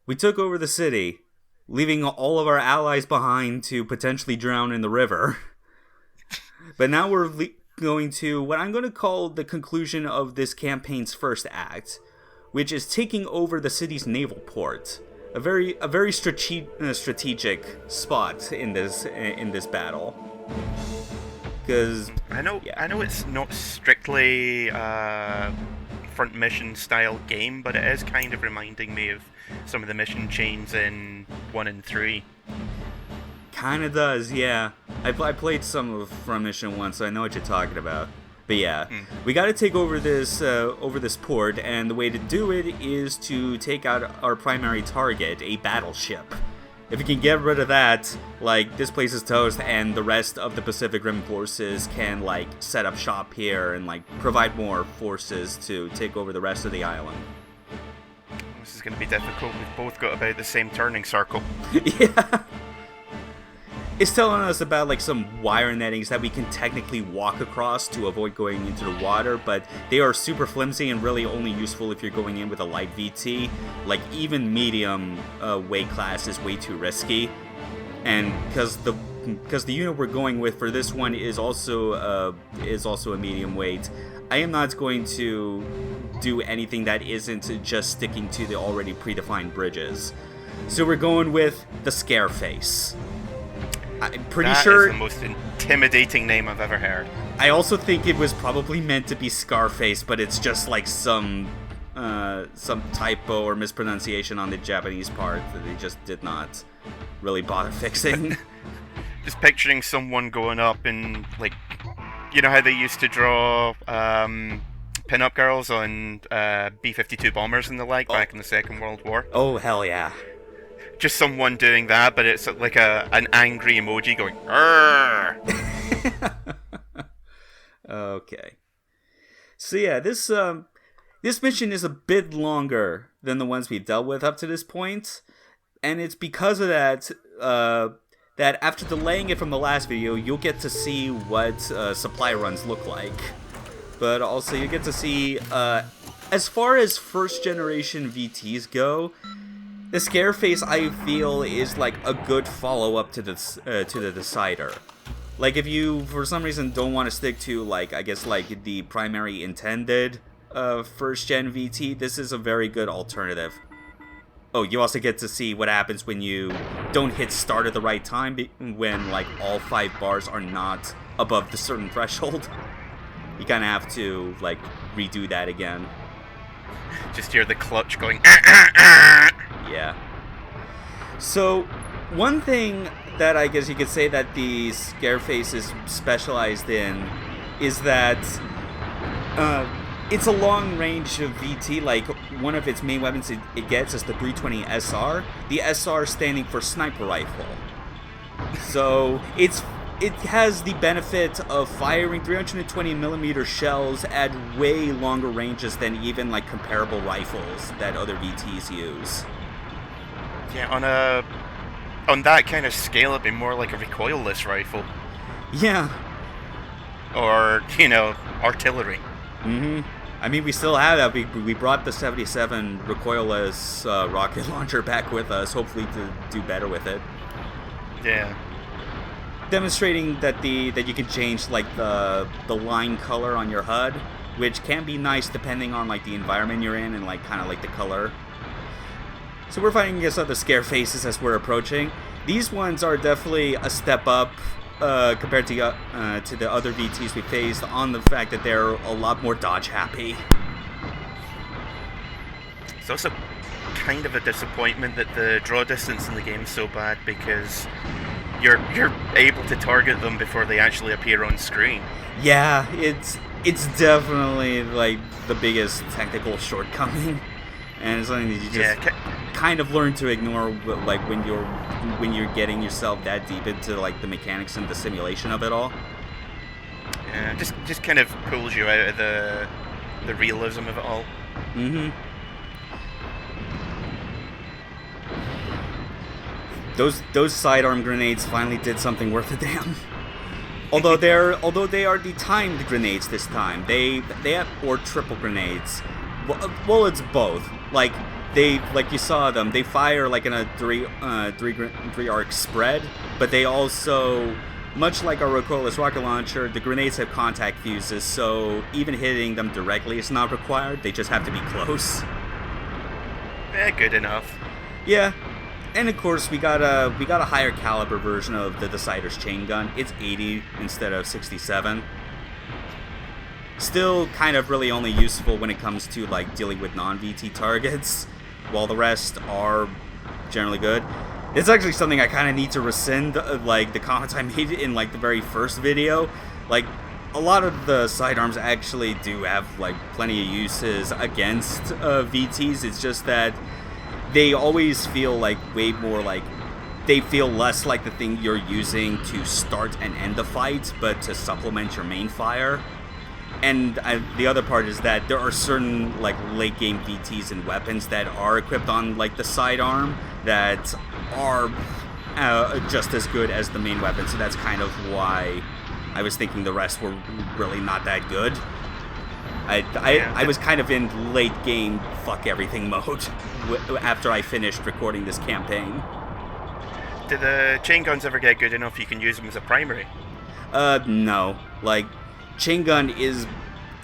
We took over the city, leaving all of our allies behind to potentially drown in the river. But now we're going to what I'm going to call the conclusion of this campaign's first act, which is taking over the city's naval port. A very strategic spot in this battle. Because I know it's not strictly front mission style game, but it is kind of reminding me of some of the mission chains in 1 and 3. Kind of does, yeah. I played some of Front Mission 1, so I know what you're talking about. But yeah, we got to take over this port, and the way to do it is to take out our primary target, a battleship. If you can get rid of that, like, this place is toast, and the rest of the Pacific Rim forces can, like, set up shop here and, like, provide more forces to take over the rest of the island. This is going to be difficult. We've both got about the same turning circle. Yeah. It's telling us about, like, some wire nettings that we can technically walk across to avoid going into the water, but they are super flimsy and really only useful if you're going in with a light VT. Like, even medium weight class is way too risky. And because the unit we're going with for this one is also a medium weight, I am not going to do anything that isn't just sticking to the already predefined bridges. So we're going with the Scare Face. I'm pretty sure that is the most intimidating name I've ever heard. I also think it was probably meant to be Scarface, but it's just like some typo or mispronunciation on the Japanese part that they just did not really bother fixing. Just picturing someone going up and, like, you know how they used to draw pin-up girls on B-52 bombers and the like back in the Second World War? Oh, hell yeah. Just someone doing that, but it's like an angry emoji going, "Arr!" Okay. So yeah, this mission is a bit longer than the ones we've dealt with up to this point, and it's because of that that after delaying it from the last video, you'll get to see what supply runs look like. But also you get to see, as far as first generation VTs go, the Scareface, I feel, is like a good follow-up to the Decider. Like, if you, for some reason, don't want to stick to, like, I guess, like, the primary intended first-gen VT, this is a very good alternative. Oh, you also get to see what happens when you don't hit start at the right time, when, like, all 5 bars are not above the certain threshold. You kind of have to, like, redo that again. Just hear the clutch going, Yeah. So, one thing that I guess you could say that the Scareface is specialized in is that it's a long-range VT. Like, one of its main weapons it gets is the 320 SR. The SR standing for Sniper Rifle. So, it has the benefit of firing 320mm shells at way longer ranges than even, like, comparable rifles that other VTs use. Yeah, on that kind of scale, it'd be more like a recoilless rifle. Yeah. Or, you know, artillery. Mm-hmm. I mean, we still have that. We brought the 77 recoilless rocket launcher back with us, hopefully to do better with it. Yeah. Demonstrating that you can change, like, the line color on your HUD, which can be nice depending on, like, the environment you're in and, like, kind of like the color. So we're fighting against other Scarefaces as we're approaching. These ones are definitely a step up compared to the other VTs we faced, on the fact that they're a lot more dodge happy. It's also kind of a disappointment that the draw distance in the game is so bad, because you're able to target them before they actually appear on screen. Yeah, it's definitely, like, the biggest technical shortcoming. And it's something that you just kind of learn to ignore, like, when you're getting yourself that deep into, like, the mechanics and the simulation of it all. Yeah, just kind of pulls you out of the realism of it all. Mm-hmm. Those sidearm grenades finally did something worth a damn. Although they are the timed grenades this time, they have, or triple grenades. Well, it's both. Like, they, like you saw them, they fire like in a three arc spread, but they also, much like our recoilless rocket launcher, the grenades have contact fuses, so even hitting them directly is not required. They just have to be close. Good enough. Yeah. And of course, we got a higher caliber version of the Decider's chain gun. It's 80 instead of 67. Still kind of really only useful when it comes to like dealing with non-VT targets, while the rest are generally good. It's actually something I kind of need to rescind, like the comments I made in like the very first video. Like, a lot of the sidearms actually do have like plenty of uses against VTs. It's just that they always feel like way more like, they feel less like the thing you're using to start and end the fight, but to supplement your main fire. And the other part is that there are certain like late game VTs and weapons that are equipped on like the sidearm that are just as good as the main weapon. So that's kind of why I was thinking the rest were really not that good. I was kind of in late game fuck everything mode after I finished recording this campaign. Do the chain guns ever get good enough you can use them as a primary? No. Like, chain gun is,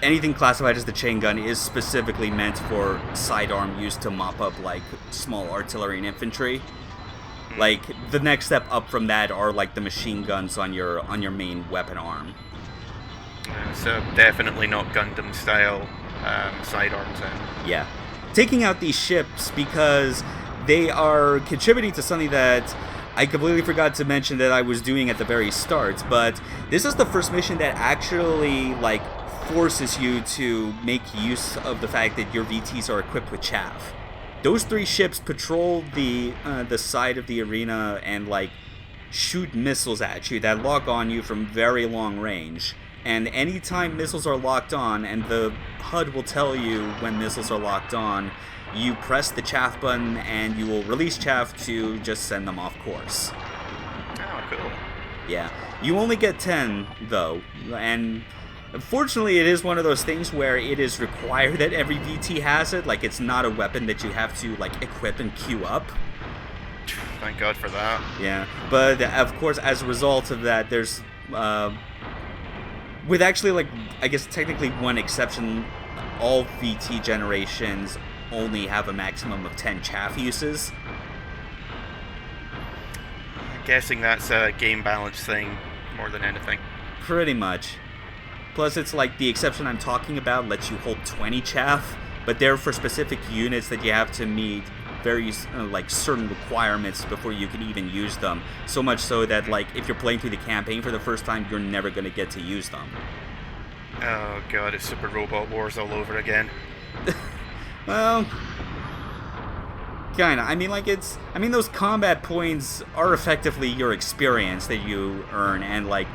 anything classified as the chain gun is specifically meant for sidearm use to mop up like small artillery and infantry. Like, the next step up from that are like the machine guns on your main weapon arm. So definitely not Gundam style sidearms then. Yeah. Taking out these ships because they are contributing to something that I completely forgot to mention that I was doing at the very start, but this is the first mission that actually like forces you to make use of the fact that your VTs are equipped with Chaff. Those 3 ships patrol the side of the arena and like shoot missiles at you that lock on you from very long range. And anytime missiles are locked on, and the HUD will tell you when missiles are locked on, you press the Chaff button and you will release Chaff to just send them off course. Oh, cool. Yeah. You only get 10, though, and unfortunately it is one of those things where it is required that every VT has it. Like, it's not a weapon that you have to, like, equip and queue up. Thank God for that. Yeah. But, of course, as a result of that, there's, with actually, like, I guess technically one exception, all VT generations only have a maximum of 10 Chaff uses. I'm guessing that's a game balance thing more than anything. Pretty much. Plus, it's like the exception I'm talking about lets you hold 20 Chaff, but they're for specific units that you have to meet very like certain requirements before you can even use them. So much so that like if you're playing through the campaign for the first time, you're never going to get to use them. Oh god, it's Super Robot Wars all over again. Well, kinda. I mean, like, those combat points are effectively your experience that you earn, and like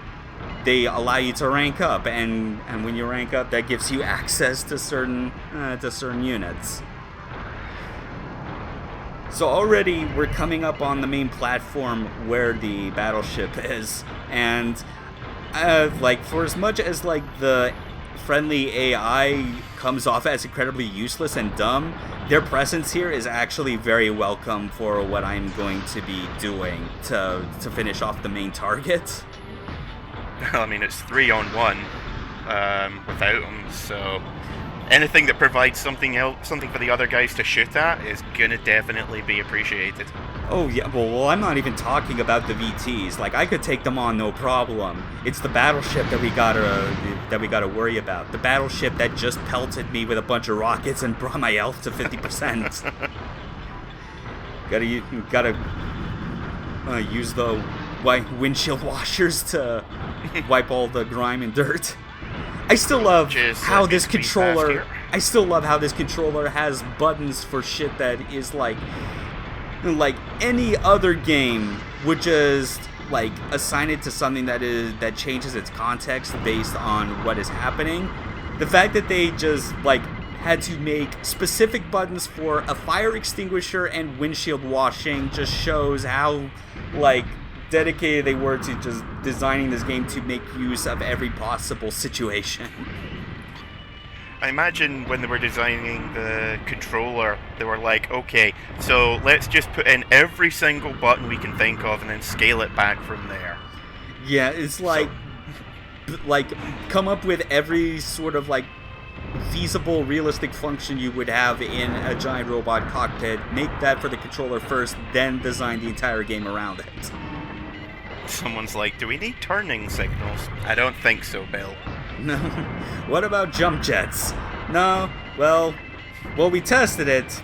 they allow you to rank up, and when you rank up, that gives you access to certain units. So already we're coming up on the main platform where the battleship is, and like, for as much as like the friendly AI comes off as incredibly useless and dumb, their presence here is actually very welcome for what I'm going to be doing to finish off the main target. I mean, it's 3-on-1 without them, so anything that provides something for the other guys to shoot at is gonna definitely be appreciated. Oh yeah, well, I'm not even talking about the VTs. Like, I could take them on no problem. It's the battleship that we gotta worry about. The battleship that just pelted me with a bunch of rockets and brought my health to 50%. gotta use the windshield washers to wipe all the grime and dirt. I still love how this controller. I still love how this controller has buttons for shit that is like any other game would just like assign it to something that changes its context based on what is happening. The fact that they just like had to make specific buttons for a fire extinguisher and windshield washing just shows how like dedicated they were to just designing this game to make use of every possible situation. I imagine when they were designing the controller, they were like, okay, so let's just put in every single button we can think of and then scale it back from there. Yeah, it's like come up with every sort of like feasible, realistic function you would have in a giant robot cockpit, make that for the controller first, then design the entire game around it. Someone's like, do we need turning signals? I don't think so, Bill. No. What about jump jets? No. Well, we tested it.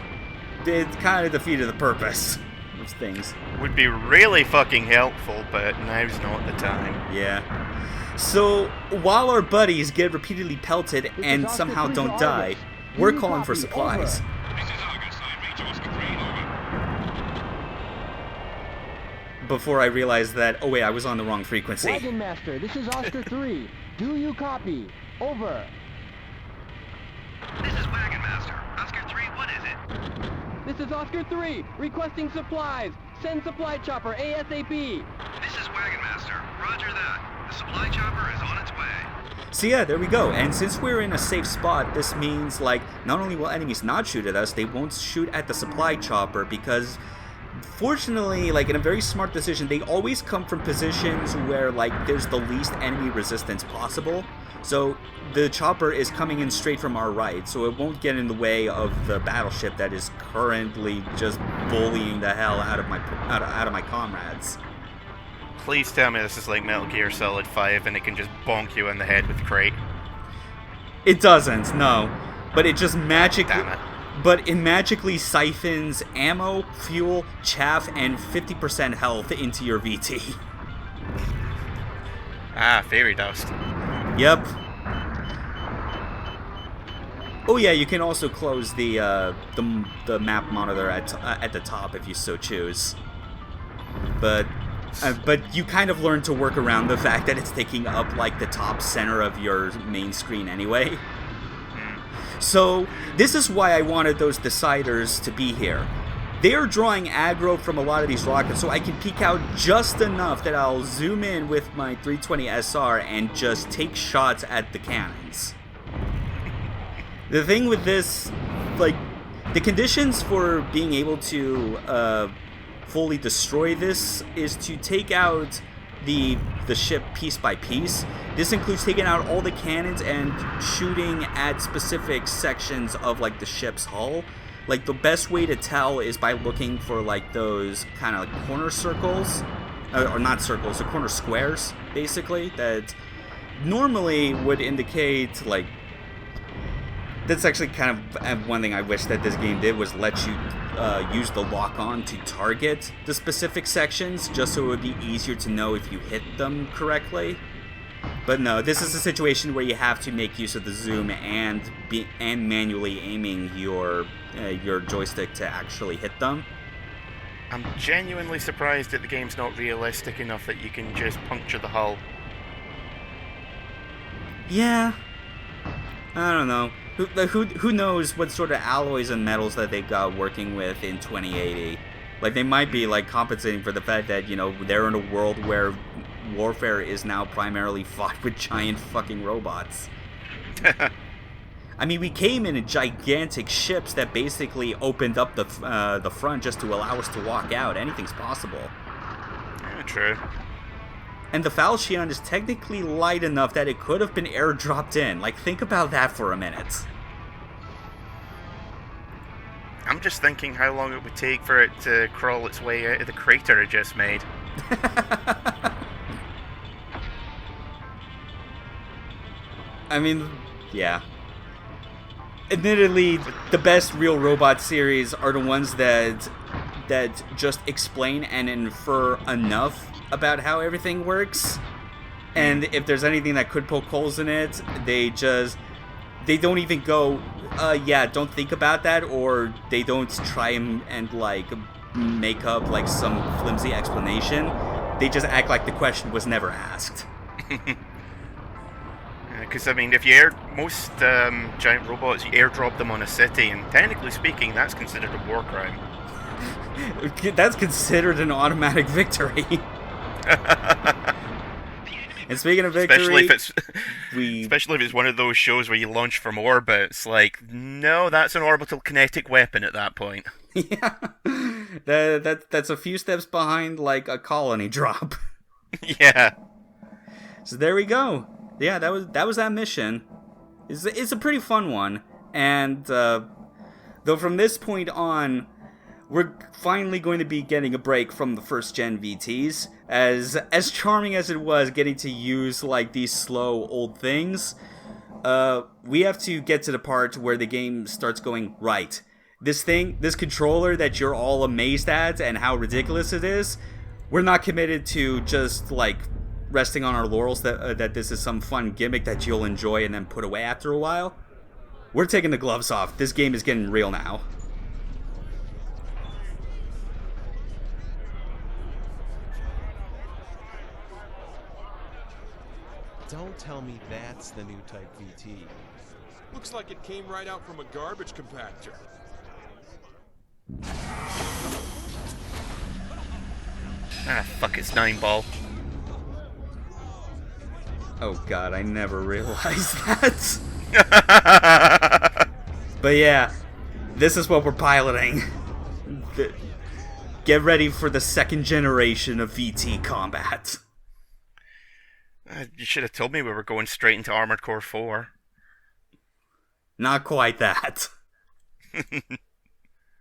It kind of defeated the purpose of things. Would be really fucking helpful, but now's not the time. Yeah. So, while our buddies get repeatedly pelted and somehow don't die, we're calling for supplies. Before I realized that, oh wait, I was on the wrong frequency. Wagonmaster, this is Oscar 3. Do you copy? Over. This is Wagonmaster. Oscar 3, what is it? This is Oscar 3, requesting supplies. Send supply chopper ASAP. This is Wagonmaster. Roger that. The supply chopper is on its way. So yeah, there we go. And since we're in a safe spot, this means, like, not only will enemies not shoot at us, they won't shoot at the supply chopper because, fortunately, like, in a very smart decision, they always come from positions where, like, there's the least enemy resistance possible. So the chopper is coming in straight from our right, so it won't get in the way of the battleship that is currently just bullying the hell out of my comrades. Please tell me this is like Metal Gear Solid 5 and it can just bonk you in the head with crate. It doesn't, no. But it just magically... Damn it. But it magically siphons ammo, fuel, chaff, and 50% health into your VT. Ah, fairy dust. Yep. Oh yeah, you can also close the map monitor at the top if you so choose. But you kind of learn to work around the fact that it's taking up like the top center of your main screen anyway. So this is why I wanted those deciders to be here. They are drawing aggro from a lot of these rockets, so I can peek out just enough that I'll zoom in with my 320 SR and just take shots at the cannons. The thing with this, like, the conditions for being able to fully destroy this is to take out the ship piece by piece. This includes taking out all the cannons and shooting at specific sections of, like, the ship's hull. Like, the best way to tell is by looking for, like, those kind of like corner circles, or not circles, the corner squares, basically, that normally would indicate, like, that's actually kind of one thing I wish that this game did, was let you use the lock-on to target the specific sections, just so it would be easier to know if you hit them correctly. But no, this is a situation where you have to make use of the zoom and manually aiming your joystick to actually hit them. I'm genuinely surprised that the game's not realistic enough that you can just puncture the hull. Yeah, I don't know. Who knows what sort of alloys and metals that they got working with in 2080? Like, they might be, like, compensating for the fact that, you know, they're in a world where warfare is now primarily fought with giant fucking robots. I mean, we came in gigantic ships that basically opened up the front just to allow us to walk out. Anything's possible. Yeah, true. And the Falchion is technically light enough that it could have been airdropped in. Like, think about that for a minute. I'm just thinking how long it would take for it to crawl its way out of the crater it just made. I mean, yeah. Admittedly, the best real robot series are the ones that just explain and infer enough about how everything works. And if there's anything that could poke holes in it, they don't even go, yeah, don't think about that, or they don't try and like make up like some flimsy explanation. They just act like the question was never asked. Because, I mean, if you most giant robots, you airdrop them on a city, and technically speaking, that's considered a war crime. That's considered an automatic victory. The enemy And speaking of victory, especially if it's one of those shows where you launch from orbit, it's like, no, that's an orbital kinetic weapon at that point. Yeah, that's a few steps behind like a colony drop. Yeah. So there we go. Yeah, that was that mission. It's a pretty fun one, and though from this point on, we're finally going to be getting a break from the first gen VTs. As charming as it was getting to use like these slow old things, we have to get to the part where the game starts going right. This controller that you're all amazed at and how ridiculous it is, we're not committed to just like resting on our laurels that this is some fun gimmick that you'll enjoy and then put away after a while. We're taking the gloves off. This game is getting real now. Don't tell me that's the new type VT. Looks like it came right out from a garbage compactor. Ah, fuck, it's 9-ball. Oh god, I never realized that. But yeah, this is what we're piloting. Get ready for the second generation of VT combat. You should have told me we were going straight into Armored Core 4. Not quite that.